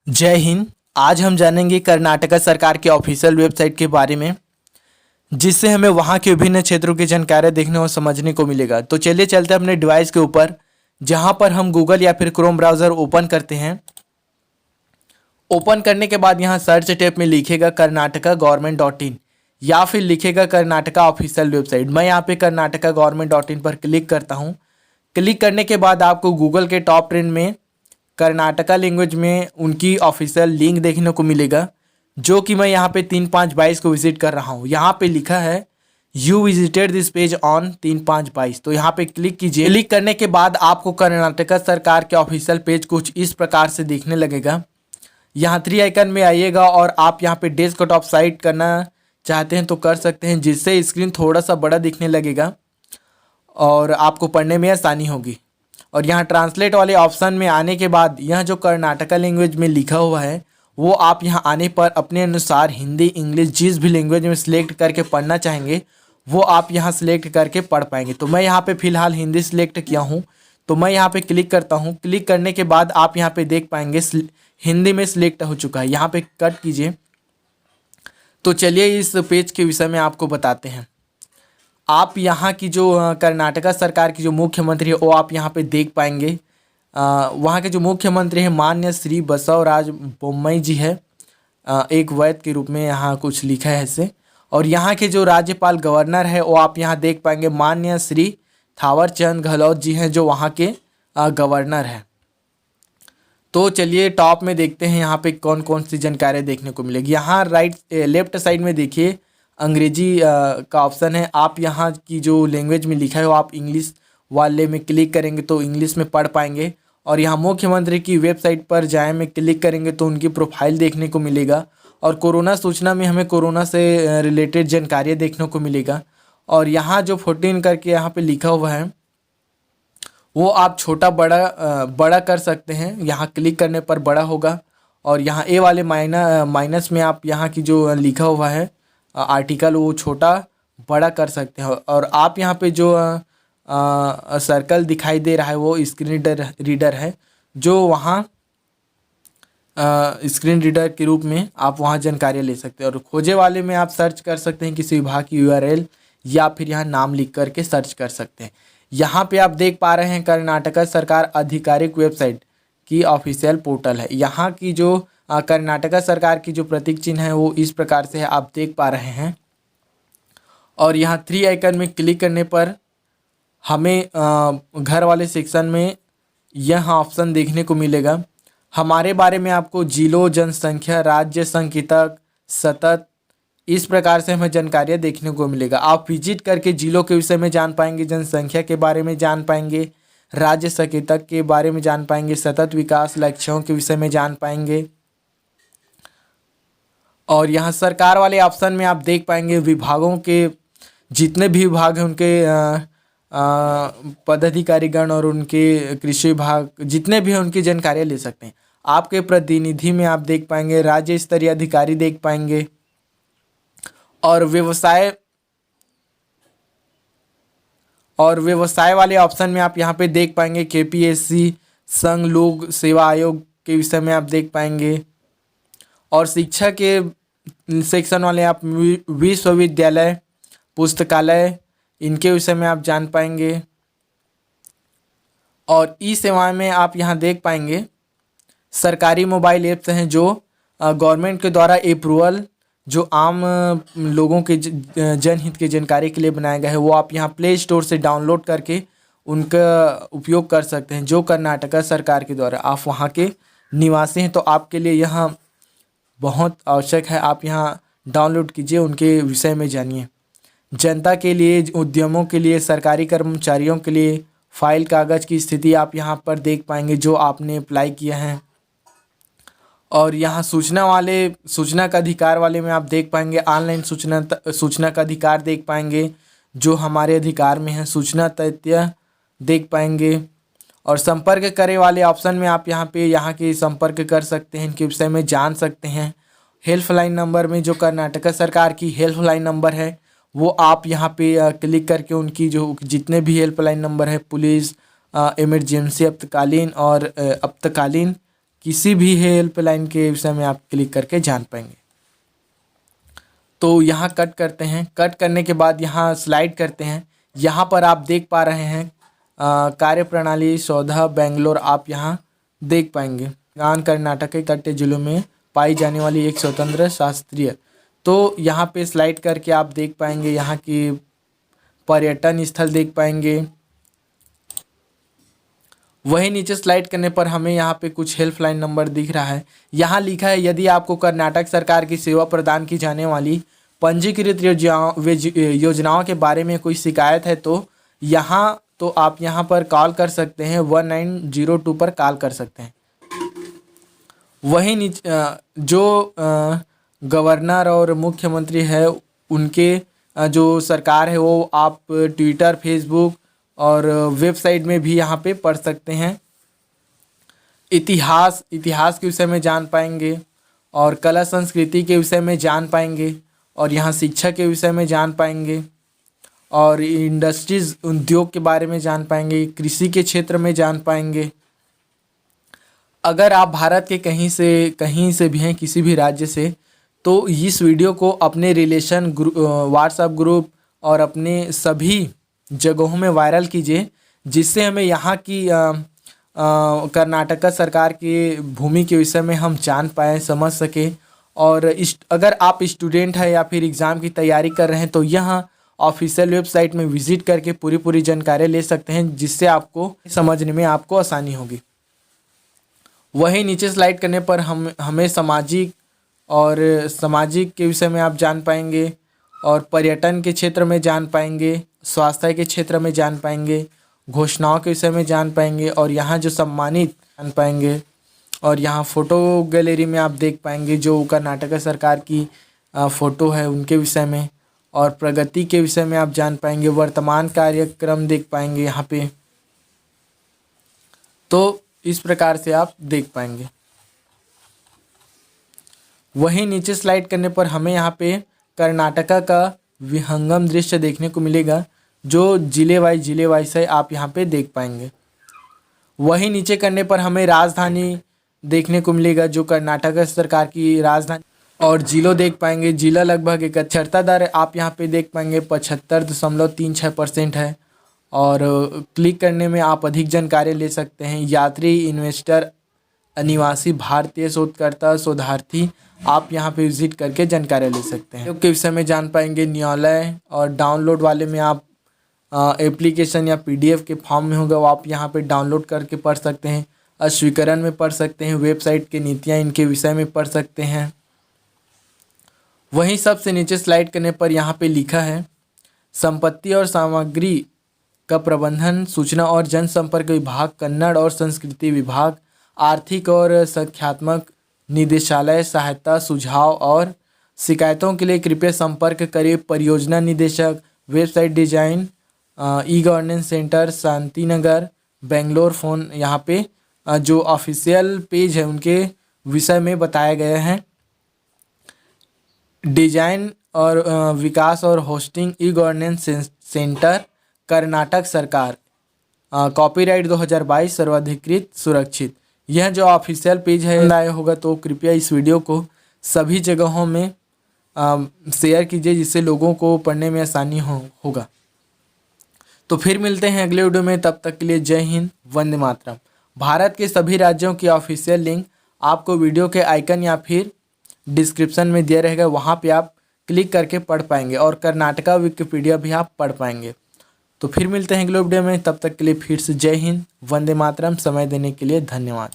जय हिंद। आज हम जानेंगे कर्नाटका सरकार के ऑफिशियल वेबसाइट के बारे में, जिससे हमें वहाँ के विभिन्न क्षेत्रों की जानकारी देखने और समझने को मिलेगा। तो चलिए चलते हैं अपने डिवाइस के ऊपर, जहाँ पर हम गूगल या फिर क्रोम ब्राउज़र ओपन करते हैं। ओपन करने के बाद यहाँ सर्च टैब में लिखेगा कर्नाटका गवर्नमेंट डॉट इन या फिर लिखेगा कर्नाटका ऑफिशियल वेबसाइट। मैं यहाँ पे कर्नाटका गवर्नमेंट डॉट इन पर क्लिक करता हूँ। क्लिक करने के बाद आपको गूगल के टॉप ट्रेंड में कर्नाटका लैंग्वेज में उनकी ऑफिशियल लिंक देखने को मिलेगा, जो कि मैं यहाँ पे 3/5/22 को विजिट कर रहा हूँ। यहाँ पे लिखा है you visited this page on 3/5/22। तो यहाँ पे क्लिक कीजिए। क्लिक करने के बाद आपको कर्नाटका सरकार के ऑफिशियल पेज कुछ इस प्रकार से देखने लगेगा। यहाँ 3 आइकन में आइएगा और आप यहाँ पे डेस्कटॉप साइट करना चाहते हैं तो कर सकते हैं, जिससे स्क्रीन थोड़ा सा बड़ा दिखने लगेगा और आपको पढ़ने में आसानी होगी। और यहाँ ट्रांसलेट वाले ऑप्शन में आने के बाद यह जो कर्नाटका लैंग्वेज में लिखा हुआ है वो आप यहाँ आने पर अपने अनुसार हिंदी, इंग्लिश, जिस भी लैंग्वेज में सिलेक्ट करके पढ़ना चाहेंगे वो आप यहाँ सिलेक्ट करके पढ़ पाएंगे। तो मैं यहाँ पे फ़िलहाल हिंदी सिलेक्ट किया हूँ, तो मैं यहाँ पे क्लिक करता हूँ। क्लिक करने के बाद आप यहाँ पे देख पाएंगे हिंदी में सिलेक्ट हो चुका है। यहाँ पे कट कीजिए। तो चलिए इस पेज के विषय में आपको बताते हैं। आप यहाँ की जो कर्नाटका सरकार की जो मुख्यमंत्री है वो आप यहाँ पे देख पाएंगे। वहाँ के जो मुख्यमंत्री हैं माननीय श्री बसवराज बोम्मई जी है। एक वैद के रूप में यहाँ कुछ लिखा है ऐसे। और यहाँ के जो राज्यपाल गवर्नर है वो आप यहाँ देख पाएंगे माननीय श्री थावर चंद गहलोत जी हैं, जो वहाँ के गवर्नर हैं। तो चलिए टॉप में देखते हैं यहाँ पे कौन कौन सी जानकारी देखने को मिलेगी। यहाँ लेफ्ट साइड में देखिए अंग्रेजी का ऑप्शन है। आप यहाँ की जो लैंग्वेज में लिखा है वो आप इंग्लिश वाले में क्लिक करेंगे तो इंग्लिश में पढ़ पाएंगे। और यहाँ मुख्यमंत्री की वेबसाइट पर जाए में क्लिक करेंगे तो उनकी प्रोफाइल देखने को मिलेगा। और कोरोना सूचना में हमें कोरोना से रिलेटेड जानकारी देखने को मिलेगा। और यहाँ जो 14 करके यहाँ पे लिखा हुआ है वो आप छोटा बड़ा कर सकते हैं। यहाँ क्लिक करने पर बड़ा होगा। और यहाँ ए वाले माइनस में आप यहाँ की जो लिखा हुआ है आर्टिकल वो छोटा बड़ा कर सकते हैं। और आप यहाँ पे जो सर्कल दिखाई दे रहा है वो स्क्रीन रीडर है, जो वहाँ स्क्रीन रीडर के रूप में आप वहाँ जानकारी ले सकते हैं। और खोजे वाले में आप सर्च कर सकते हैं किसी विभाग की URL या फिर यहाँ नाम लिख करके सर्च कर सकते हैं। यहाँ पे आप देख पा रहे हैं कर्नाटका सरकार आधिकारिक वेबसाइट की ऑफिशियल पोर्टल है। यहाँ की जो कर्नाटका सरकार की जो प्रतीक चिन्ह है वो इस प्रकार से है, आप देख पा रहे हैं। और यहाँ 3 आइकन में क्लिक करने पर हमें घर वाले सेक्शन में यह ऑप्शन देखने को मिलेगा। हमारे बारे में आपको जिलों, जनसंख्या, राज्य, संकेतक, सतत, इस प्रकार से हमें जानकारियाँ देखने को मिलेगा। आप विजिट करके जिलों के विषय में जान पाएंगे, जनसंख्या के बारे में जान पाएंगे, राज्य संकेतक के बारे में जान पाएंगे, सतत विकास लक्ष्यों के विषय में जान पाएंगे। और यहाँ सरकार वाले ऑप्शन में आप देख पाएंगे विभागों के जितने भी विभाग हैं उनके पदाधिकारीगण और उनके कृषि विभाग जितने भी हैं उनकी जानकारियाँ ले सकते हैं। आपके प्रतिनिधि में आप देख पाएंगे राज्य स्तरीय अधिकारी देख पाएंगे। और व्यवसाय वाले ऑप्शन में आप यहाँ पे देख पाएंगे KPSC संघ लोक सेवा आयोग के विषय में आप देख पाएंगे। और शिक्षा के सेक्शन वाले आप विश्वविद्यालय, पुस्तकालय, इनके विषय में आप जान पाएंगे। और ई सेवाएं में आप यहाँ देख पाएंगे सरकारी मोबाइल ऐप्स हैं जो गवर्नमेंट के द्वारा अप्रूवल, जो आम लोगों के जनहित की जानकारी के लिए बनाया गया है, वो आप यहाँ प्ले स्टोर से डाउनलोड करके उनका उपयोग कर सकते हैं, जो कर्नाटका सरकार के द्वारा। आप वहाँ के निवासी हैं तो आपके लिए यह बहुत आवश्यक है। आप यहाँ डाउनलोड कीजिए, उनके विषय में जानिए। जनता के लिए, उद्यमों के लिए, सरकारी कर्मचारियों के लिए फाइल कागज़ की स्थिति आप यहाँ पर देख पाएंगे जो आपने अप्लाई किया है। और यहाँ सूचना का अधिकार वाले में आप देख पाएंगे ऑनलाइन सूचना का अधिकार देख पाएंगे जो हमारे अधिकार में है। सूचना तथ्य देख पाएंगे। और संपर्क करे वाले ऑप्शन में आप यहाँ के संपर्क कर सकते हैं, इनके विषय में जान सकते हैं। हेल्पलाइन नंबर में जो कर्नाटका सरकार की हेल्पलाइन नंबर है वो आप यहाँ पे क्लिक करके उनकी जो जितने भी हेल्पलाइन नंबर है पुलिस, इमरजेंसी, आपातकालीन और आपातकालीन किसी भी हेल्पलाइन के विषय में आप क्लिक करके जान पाएंगे। तो यहाँ कट करते हैं। कट करने के बाद यहाँ स्लाइड करते हैं। यहाँ पर आप देख पा रहे हैं कार्यप्रणाली सौधा बेंगलोर, आप यहाँ देख पाएंगे। कर्नाटक के तटीय जिलों में पाई जाने वाली एक स्वतंत्र शास्त्रीय, तो यहाँ पे स्लाइड करके आप देख पाएंगे यहाँ की पर्यटन स्थल देख पाएंगे। वहीं नीचे स्लाइड करने पर हमें यहाँ पे कुछ हेल्पलाइन नंबर दिख रहा है। यहाँ लिखा है यदि आपको कर्नाटक सरकार की सेवा प्रदान की जाने वाली पंजीकृत योजनाओं के बारे में कोई शिकायत है तो आप यहाँ पर कॉल कर सकते हैं, 1902 पर कॉल कर सकते हैं। वहीं नीचे जो गवर्नर और मुख्यमंत्री है उनके जो सरकार है वो आप ट्विटर, फेसबुक और वेबसाइट में भी यहाँ पे पढ़ सकते हैं। इतिहास के विषय में जान पाएंगे और कला संस्कृति के विषय में जान पाएंगे और यहाँ शिक्षा के विषय में जान पाएंगे और इंडस्ट्रीज उद्योग के बारे में जान पाएंगे, कृषि के क्षेत्र में जान पाएंगे। अगर आप भारत के कहीं से भी हैं, किसी भी राज्य से, तो इस वीडियो को अपने रिलेशन व्हाट्सएप ग्रुप और अपने सभी जगहों में वायरल कीजिए, जिससे हमें यहाँ की कर्नाटक सरकार की भूमि के विषय में हम जान पाएँ, समझ सके। और अगर आप स्टूडेंट हैं या फिर एग्ज़ाम की तैयारी कर रहे हैं तो यहाँ ऑफिशियल वेबसाइट में विजिट करके पूरी जानकारी ले सकते हैं, जिससे आपको समझने में आपको आसानी होगी। वहीं नीचे स्लाइड करने पर हमें सामाजिक के विषय में आप जान पाएंगे और पर्यटन के क्षेत्र में जान पाएंगे, स्वास्थ्य के क्षेत्र में जान पाएंगे, घोषणाओं के विषय में जान पाएंगे और यहाँ जो सम्मानित जान पाएंगे। और यहाँ फ़ोटो गैलरी में आप देख पाएंगे जो कर्नाटक सरकार की फ़ोटो है उनके विषय में, और प्रगति के विषय में आप जान पाएंगे, वर्तमान कार्यक्रम देख पाएंगे यहाँ पे। तो इस प्रकार से आप देख पाएंगे। वहीं नीचे स्लाइड करने पर हमें यहाँ पे कर्नाटका का विहंगम दृश्य देखने को मिलेगा, जो जिले वाइज है, आप यहाँ पे देख पाएंगे। वहीं नीचे करने पर हमें राजधानी देखने को मिलेगा, जो कर्नाटक सरकार की राजधानी, और जिलों देख पाएंगे। जिला लगभग एक साक्षरता दर आप यहाँ पे देख पाएंगे 75.36% है। और क्लिक करने में आप अधिक जानकारी ले सकते हैं। यात्री, इन्वेस्टर, अनिवासी, भारतीय शोधकर्ता, शोधार्थी, आप यहाँ पे विजिट करके जानकारी ले सकते हैं। के विषय में जान पाएंगे। न्यायालय और डाउनलोड वाले में आप एप्लीकेशन या PDF के फॉर्म में होगा वो आप यहाँ पे डाउनलोड करके पढ़ सकते हैं। अस्वीकरण में पढ़ सकते हैं। वेबसाइट की नीतियाँ, इनके विषय में पढ़ सकते हैं। वहीं सबसे नीचे स्लाइड करने पर यहाँ पे लिखा है संपत्ति और सामग्री का प्रबंधन, सूचना और जनसंपर्क विभाग, कन्नड़ और संस्कृति विभाग, आर्थिक और संख्यात्मक निदेशालय, सहायता, सुझाव और शिकायतों के लिए कृपया संपर्क करें परियोजना निदेशक, website design, e-governance centre, Shantinagar, Bangalore. Phone यहाँ पे जो ऑफिशियल पेज है उनके विषय में बताया गया है। डिजाइन और विकास और होस्टिंग, ई-गवर्नेंस सेंटर, कर्नाटक सरकार, कॉपीराइट 2022, सर्वाधिकृत सुरक्षित। यह जो ऑफिशियल पेज है लाया होगा, तो कृपया इस वीडियो को सभी जगहों में शेयर कीजिए, जिससे लोगों को पढ़ने में आसानी होगा। तो फिर मिलते हैं अगले वीडियो में, तब तक के लिए जय हिंद, वंदे मातरम। भारत के सभी राज्यों की ऑफिशियल लिंक आपको वीडियो के आइकन या फिर डिस्क्रिप्शन में दिया रहेगा, वहाँ पे आप क्लिक करके पढ़ पाएंगे और कर्नाटका विकिपीडिया भी आप पढ़ पाएंगे। तो फिर मिलते हैं अगले वीडियो में, तब तक के लिए फिर से जय हिंद, वंदे मातरम। समय देने के लिए धन्यवाद।